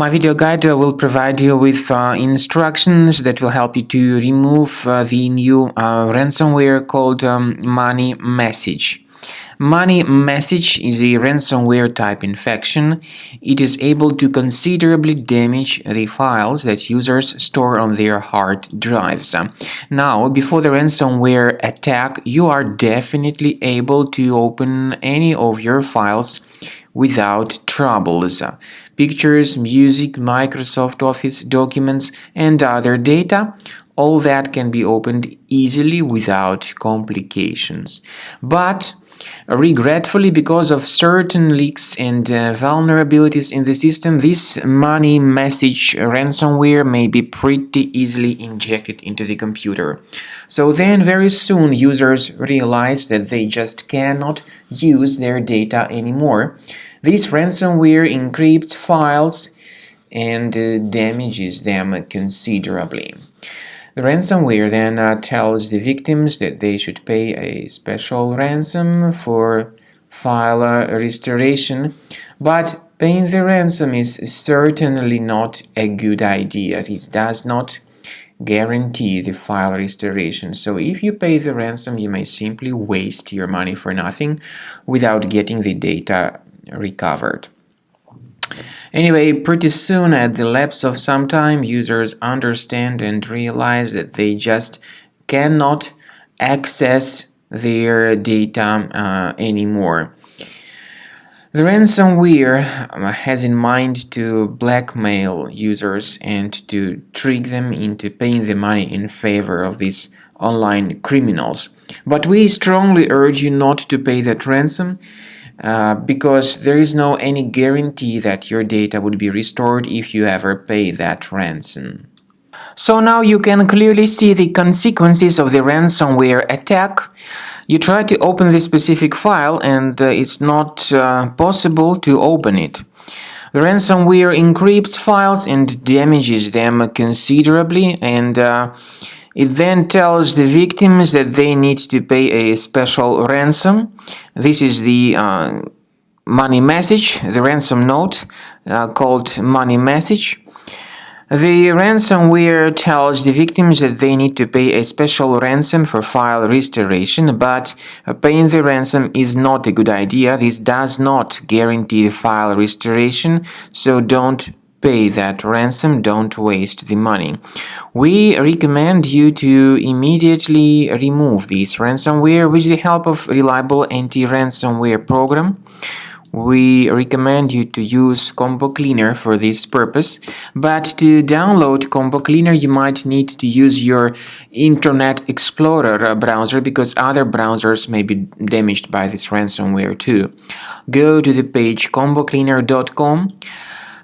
My video guide will provide you with instructions that will help you to remove the new ransomware called Money Message. Money Message is a ransomware type infection. It is able to considerably damage the files that users store on their hard drives. Now, before the ransomware attack, you are definitely able to open any of your files without troubles. Pictures, music, Microsoft Office documents, and other data, all that can be opened easily without complications. But regretfully, because of certain leaks and vulnerabilities in the system, this Money Message ransomware may be pretty easily injected into the computer. So then very soon users realize that they just cannot use their data anymore. This ransomware encrypts files and damages them considerably. The ransomware then tells the victims that they should pay a special ransom for file restoration, but paying the ransom is certainly not a good idea. This does not guarantee the file restoration. So if you pay the ransom, you may simply waste your money for nothing without getting the data recovered. Anyway, pretty soon, at the lapse of some time, users understand and realize that they just cannot access their data anymore. The ransomware has in mind to blackmail users and to trick them into paying the money in favor of these online criminals. But we strongly urge you not to pay that ransom, because there is no any guarantee that your data would be restored if you ever pay that ransom. So now you can clearly see the consequences of the ransomware attack. You try to open this specific file and it's not possible to open it. The ransomware encrypts files and damages them considerably, and it then tells the victims that they need to pay a special ransom. This is the Money Message, the ransom note called Money Message. The ransomware tells the victims that they need to pay a special ransom for file restoration, but paying the ransom is not a good idea. This does not guarantee the file restoration, so don't pay that ransom, don't waste the money. We recommend you to immediately remove this ransomware with the help of reliable anti-ransomware program. We recommend you to use Combo Cleaner for this purpose, but to download Combo Cleaner you might need to use your Internet Explorer browser, because other browsers may be damaged by this ransomware too. Go to the page combocleaner.com,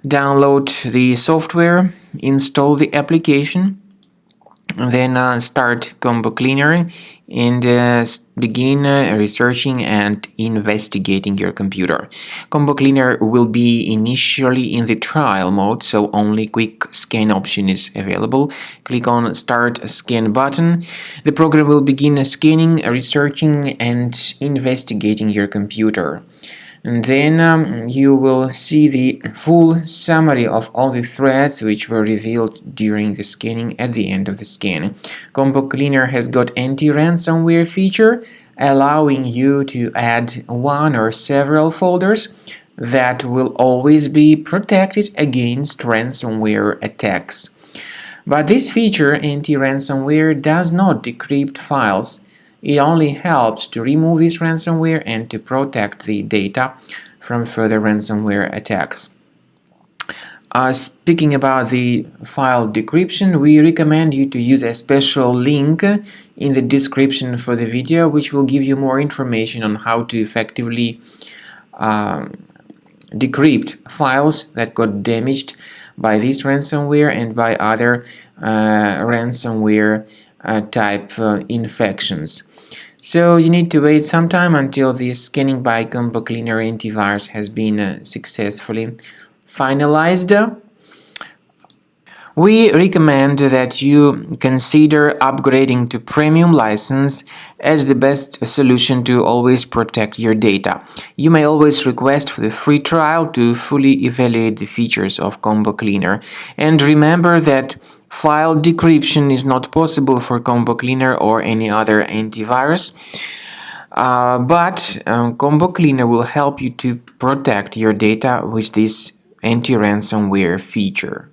download the software, install the application, and then start Combo Cleaner and begin researching and investigating your computer. Combo Cleaner will be initially in the trial mode, so only quick scan option is available. Click on Start Scan button. The program will begin scanning, researching and investigating your computer. And then you will see the full summary of all the threats which were revealed during the scanning at the end of the scan. Combo Cleaner has got anti-ransomware feature, allowing you to add one or several folders that will always be protected against ransomware attacks. But this feature, anti-ransomware, does not decrypt files. It only helps to remove this ransomware and to protect the data from further ransomware attacks. Speaking about the file decryption, we recommend you to use a special link in the description for the video, which will give you more information on how to effectively decrypt files that got damaged by this ransomware and by other ransomware type infections. So you need to wait some time until the scanning by Combo Cleaner Antivirus has been successfully finalized. We recommend that you consider upgrading to premium license as the best solution to always protect your data. You may always request for the free trial to fully evaluate the features of Combo Cleaner. And remember that file decryption is not possible for Combo Cleaner or any other antivirus. But Combo Cleaner will help you to protect your data with this anti-ransomware feature.